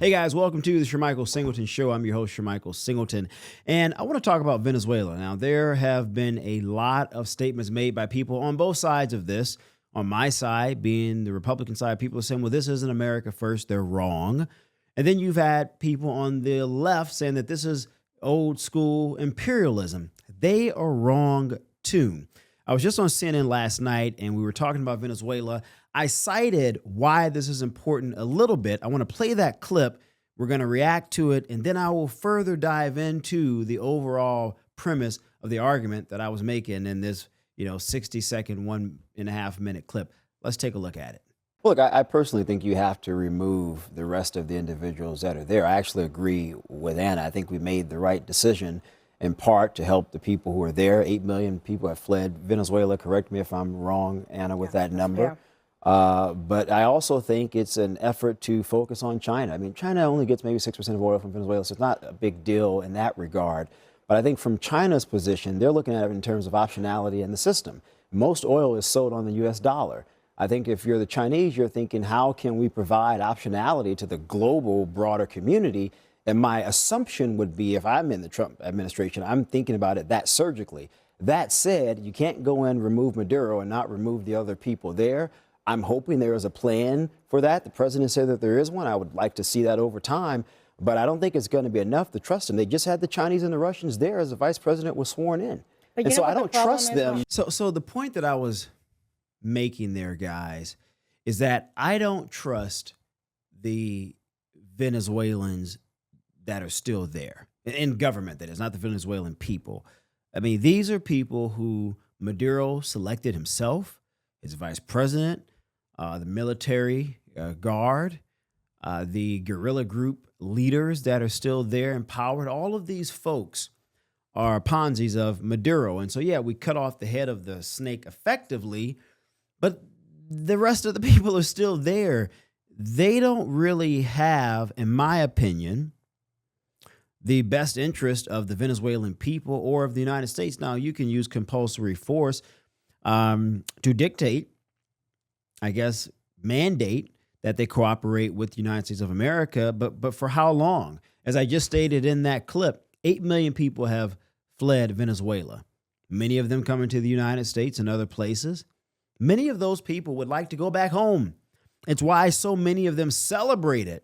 Hey guys, welcome to the Shermichael Singleton Show. I'm your host, Shermichael Singleton, and I want to talk about Venezuela. Now, there have been a lot of statements made by people on both sides of this. On my side, being the Republican side, people are saying, well, this isn't America first. They're wrong. And then you've had people on the left saying that this is old school imperialism. They are wrong too. I was just on CNN last night and we were talking about Venezuela. I cited why this is important a little bit. I want to play that clip. We're going to react to it, and then I will further dive into the overall premise of the argument that I was making in this, 60-second, 1.5 minute clip. Let's take a look at it. Look, I personally think you have to remove the rest of the individuals that are there. I actually agree with Anna. I think we made the right decision in part to help the people who are there. 8 million people have fled Venezuela. Correct me if I'm wrong, Anna, with that number. Yeah. But I also think it's an effort to focus on China. I mean, China only gets maybe 6% of oil from Venezuela, so it's not a big deal in that regard. But I think from China's position, they're looking at it in terms of optionality in the system. Most oil is sold on the U.S. dollar. I think if you're the Chinese, you're thinking, how can we provide optionality to the global broader community? And my assumption would be, if I'm in the Trump administration, I'm thinking about it that surgically. That said, you can't go in, remove Maduro, and not remove the other people there. I'm hoping there is a plan for that. The president said that there is one. I would like to see that over time, but I don't think it's going to be enough to trust them. They just had the Chinese and the Russians there as the vice president was sworn in. But and so I don't trust them. So the point that I was making there, guys, is that I don't trust the Venezuelans that are still there in government, that is, not the Venezuelan people. I mean, these are people who Maduro selected himself, his vice president, the military guard, the guerrilla group leaders that are still there empowered. All of these folks are Ponzi's of Maduro. And so, yeah, we cut off the head of the snake effectively, but the rest of the people are still there. They don't really have, in my opinion, the best interest of the Venezuelan people or of the United States. Now, you can use compulsory force to dictate, I guess, mandate that they cooperate with the United States of America. But for how long? As I just stated in that clip, 8 million people have fled Venezuela, many of them coming to the United States and other places. Many of those people would like to go back home. It's why so many of them celebrated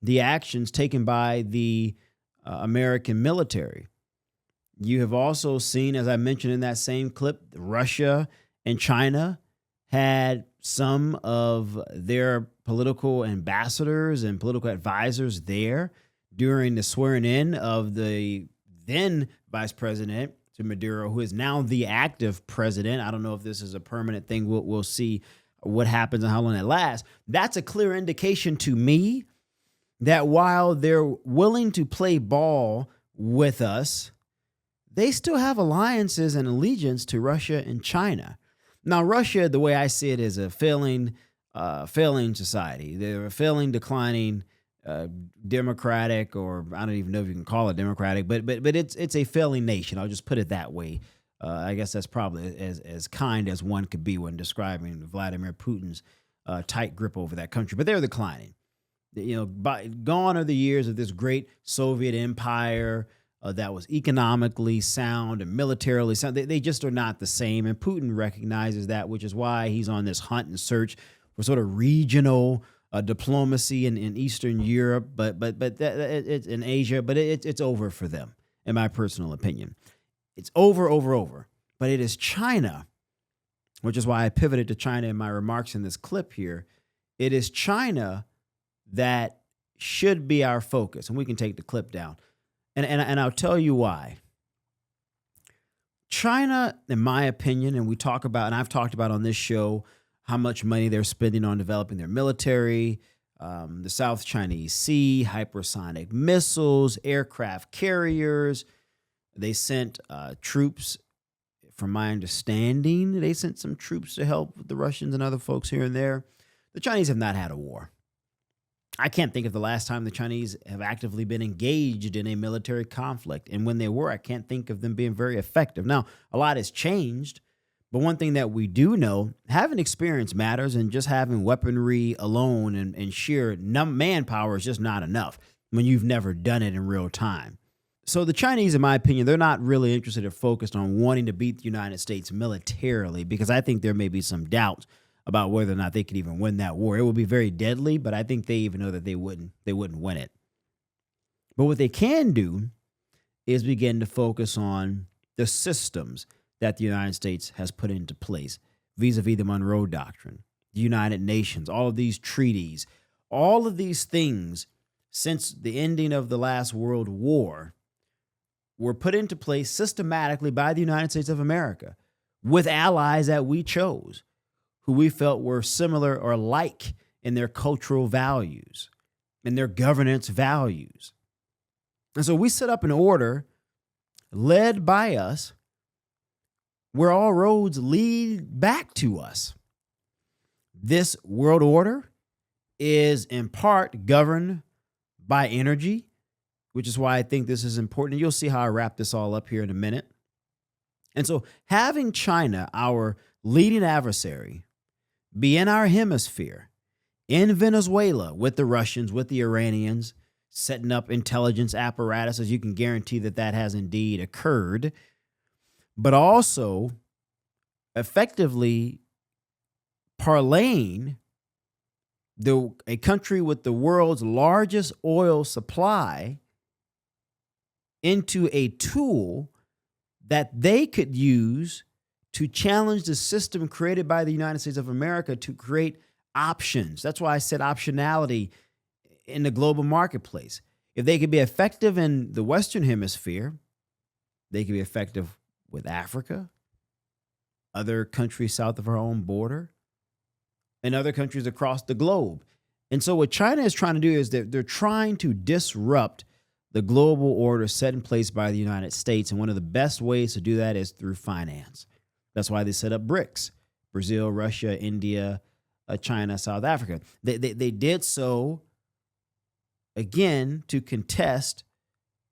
the actions taken by the American military. You have also seen, as I mentioned in that same clip, Russia and China had some of their political ambassadors and political advisors there during the swearing in of the then vice president to Maduro, who is now the active president. I don't know if this is a permanent thing. We'll see what happens and how long it lasts. That's a clear indication to me that while they're willing to play ball with us, they still have alliances and allegiance to Russia and China. Now, Russia, the way I see it, is a failing society. They're a failing, declining, democratic, or I don't even know if you can call it democratic, but it's a failing nation. I'll just put it that way. I guess that's probably as kind as one could be when describing Vladimir Putin's tight grip over that country. But they're declining. Gone are the years of this great Soviet empire that was economically sound and militarily sound. They just are not the same. And Putin recognizes that, which is why he's on this hunt and search for sort of regional diplomacy in Eastern Europe, but it's in Asia. But it's over for them, in my personal opinion. It's over. But it is China, which is why I pivoted to China in my remarks in this clip here. It is China that should be our focus. And we can take the clip down. And I'll tell you why. China, in my opinion, and I've talked about on this show how much money they're spending on developing their military, the South Chinese Sea, hypersonic missiles, aircraft carriers. They sent troops, from my understanding, they sent some troops to help the Russians and other folks here and there. The Chinese have not had a war. I can't think of the last time the Chinese have actively been engaged in a military conflict. And when they were, I can't think of them being very effective. Now, a lot has changed, But one thing that we do know, having experience matters, and just having weaponry alone and sheer manpower is just not enough when you've never done it in real time. So the Chinese, in my opinion, they're not really interested or focused on wanting to beat the United States militarily, because I think there may be some doubt about whether or not they could even win that war. It would be very deadly, but I think they even know that they wouldn't win it. But what they can do is begin to focus on the systems that the United States has put into place vis-a-vis the Monroe Doctrine, the United Nations, all of these treaties, all of these things since the ending of the last World War were put into place systematically by the United States of America with allies that we chose, who we felt were similar or like in their cultural values and their governance values. And so we set up an order led by us where all roads lead back to us. This world order is in part governed by energy, which is why I think this is important. You'll see how I wrap this all up here in a minute. And so having China, our leading adversary, be in our hemisphere, in Venezuela with the Russians, with the Iranians, setting up intelligence apparatuses, you can guarantee that that has indeed occurred, but also effectively parlaying a country with the world's largest oil supply into a tool that they could use to challenge the system created by the United States of America to create options. That's why I said optionality in the global marketplace. If they could be effective in the Western Hemisphere, they could be effective with Africa, other countries south of our own border, and other countries across the globe. And so what China is trying to do is they're trying to disrupt the global order set in place by the United States. And one of the best ways to do that is through finance. That's why they set up BRICS: Brazil, Russia, India, China, South Africa. They did so, again, to contest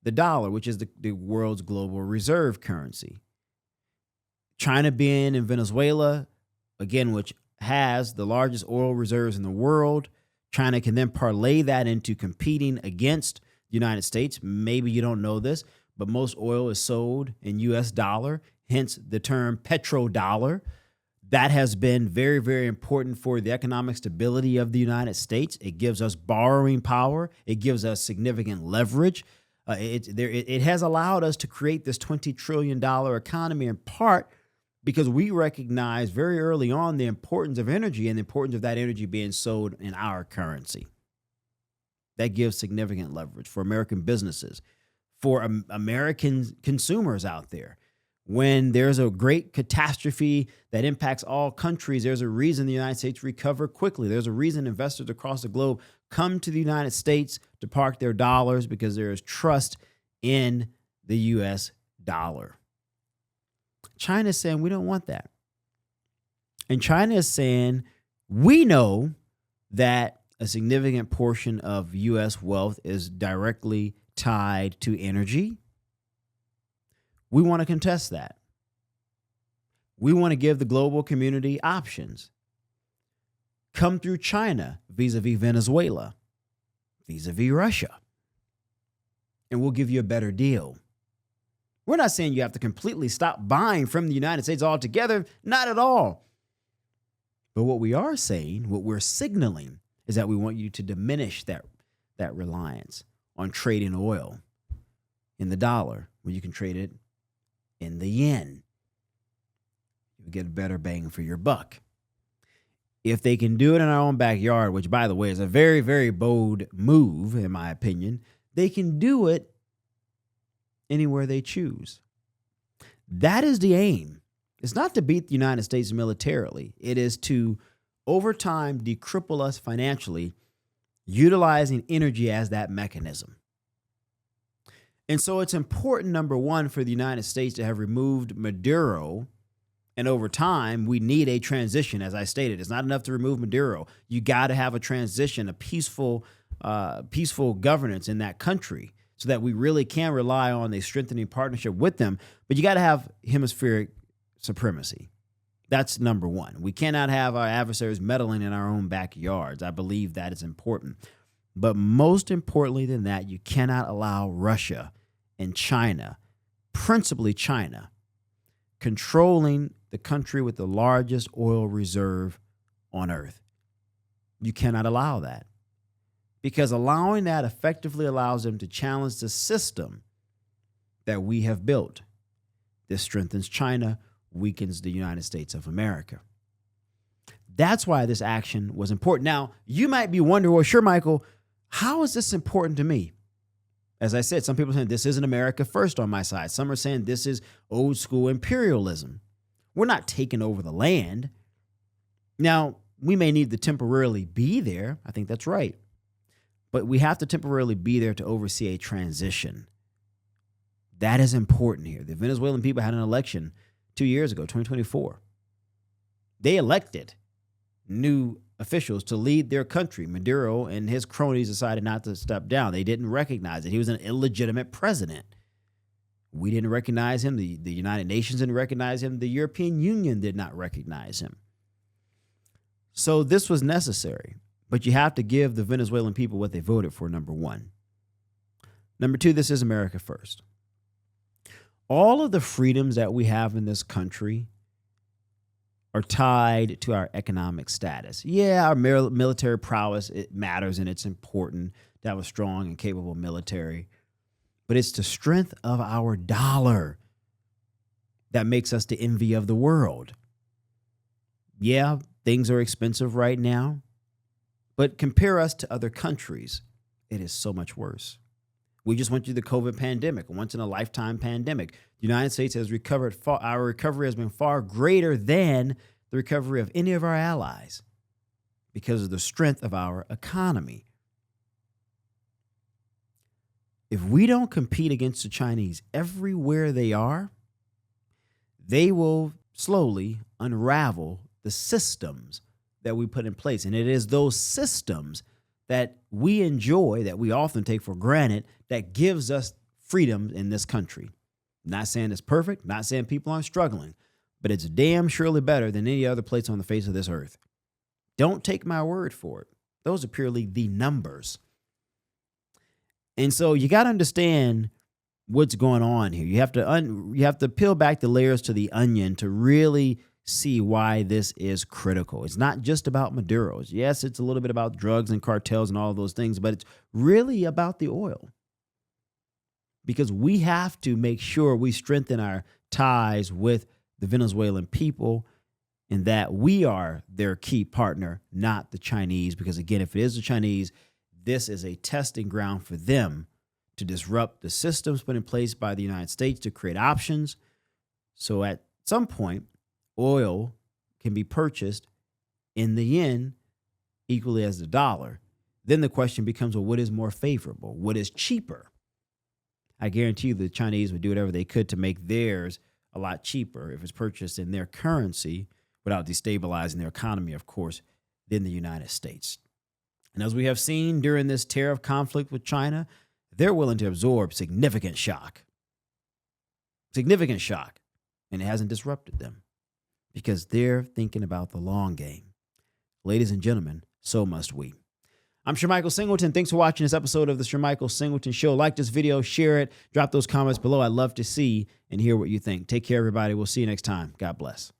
the dollar, which is the world's global reserve currency. China being in Venezuela, again, which has the largest oil reserves in the world, China can then parlay that into competing against the United States. Maybe you don't know this, but most oil is sold in US dollar, hence the term petrodollar. That has been very, very important for the economic stability of the United States. It gives us borrowing power. It gives us significant leverage. It has allowed us to create this $20 trillion economy in part because we recognize very early on the importance of energy and the importance of that energy being sold in our currency. That gives significant leverage for American businesses, for American consumers out there. When there's a great catastrophe that impacts all countries, there's a reason the United States recover quickly. There's a reason investors across the globe come to the United States to park their dollars, because there is trust in the U.S. dollar. China is saying we don't want that. And China is saying we know that a significant portion of U.S. wealth is directly tied to energy. We want to contest that. We want to give the global community options. Come through China vis-a-vis Venezuela, vis-a-vis Russia, and we'll give you a better deal. We're not saying you have to completely stop buying from the United States altogether. Not at all. But what we are saying, what we're signaling, is that we want you to diminish that reliance on trading oil in the dollar, where you can trade it in the yen. You get a better bang for your buck. If they can do it in our own backyard, which, by the way, is a very, very bold move, in my opinion, they can do it anywhere they choose. That is the aim. It's not to beat the United States militarily. It is to, over time, decripple us financially, utilizing energy as that mechanism. And so it's important, number one, for the United States to have removed Maduro. And over time, we need a transition. As I stated, it's not enough to remove Maduro. You got to have a transition, a peaceful governance in that country, so that we really can rely on a strengthening partnership with them. But you got to have hemispheric supremacy. That's number one. We cannot have our adversaries meddling in our own backyards. I believe that is important. But most importantly than that, you cannot allow Russia and China, principally China, controlling the country with the largest oil reserve on earth. You cannot allow that, because allowing that effectively allows them to challenge the system that we have built. This strengthens China, weakens the United States of America. That's why this action was important. Now, you might be wondering, well, Shermichael, how is this important to me? As I said, some people are saying this isn't America first on my side. Some are saying this is old school imperialism. We're not taking over the land. Now, we may need to temporarily be there. I think that's right. But we have to temporarily be there to oversee a transition. That is important here. The Venezuelan people had an election 2 years ago, 2024. They elected new officials to lead their country. Maduro and his cronies decided not to step down. They didn't recognize it. He was an illegitimate president. We didn't recognize him. The United Nations didn't recognize him. The European Union did not recognize him. So this was necessary. But you have to give the Venezuelan people what they voted for, number one. Number two, this is America first. All of the freedoms that we have in this country are tied to our economic status. Yeah, our military prowess, it matters and it's important to have a strong and capable military. But it's the strength of our dollar that makes us the envy of the world. Yeah, things are expensive right now, but compare us to other countries, it is so much worse. We just went through the COVID pandemic, a once-in-a-lifetime pandemic. The United States has recovered our recovery has been far greater than the recovery of any of our allies because of the strength of our economy. If we don't compete against the Chinese everywhere they are, they will slowly unravel the systems that we put in place. And it is those systems that we enjoy, that we often take for granted, that gives us freedom in this country. Not saying it's perfect, not saying people aren't struggling, but it's damn surely better than any other place on the face of this earth. Don't take my word for it. Those are purely the numbers. And so you got to understand what's going on here. You have to peel back the layers to the onion to really see why this is critical. It's not just about Maduro's. Yes, it's a little bit about drugs and cartels and all of those things, but it's really about the oil. Because we have to make sure we strengthen our ties with the Venezuelan people and that we are their key partner, not the Chinese. Because again, if it is the Chinese, this is a testing ground for them to disrupt the systems put in place by the United States to create options. So at some point, oil can be purchased in the yen equally as the dollar. Then the question becomes, well, what is more favorable? What is cheaper? I guarantee you the Chinese would do whatever they could to make theirs a lot cheaper if it's purchased in their currency without destabilizing their economy, of course, than the United States. And as we have seen during this tariff conflict with China, they're willing to absorb significant shock. Significant shock. And it hasn't disrupted them because they're thinking about the long game. Ladies and gentlemen, so must we. I'm Shermichael Singleton. Thanks for watching this episode of the Shermichael Singleton Show. Like this video, share it, drop those comments below. I'd love to see and hear what you think. Take care, everybody. We'll see you next time. God bless.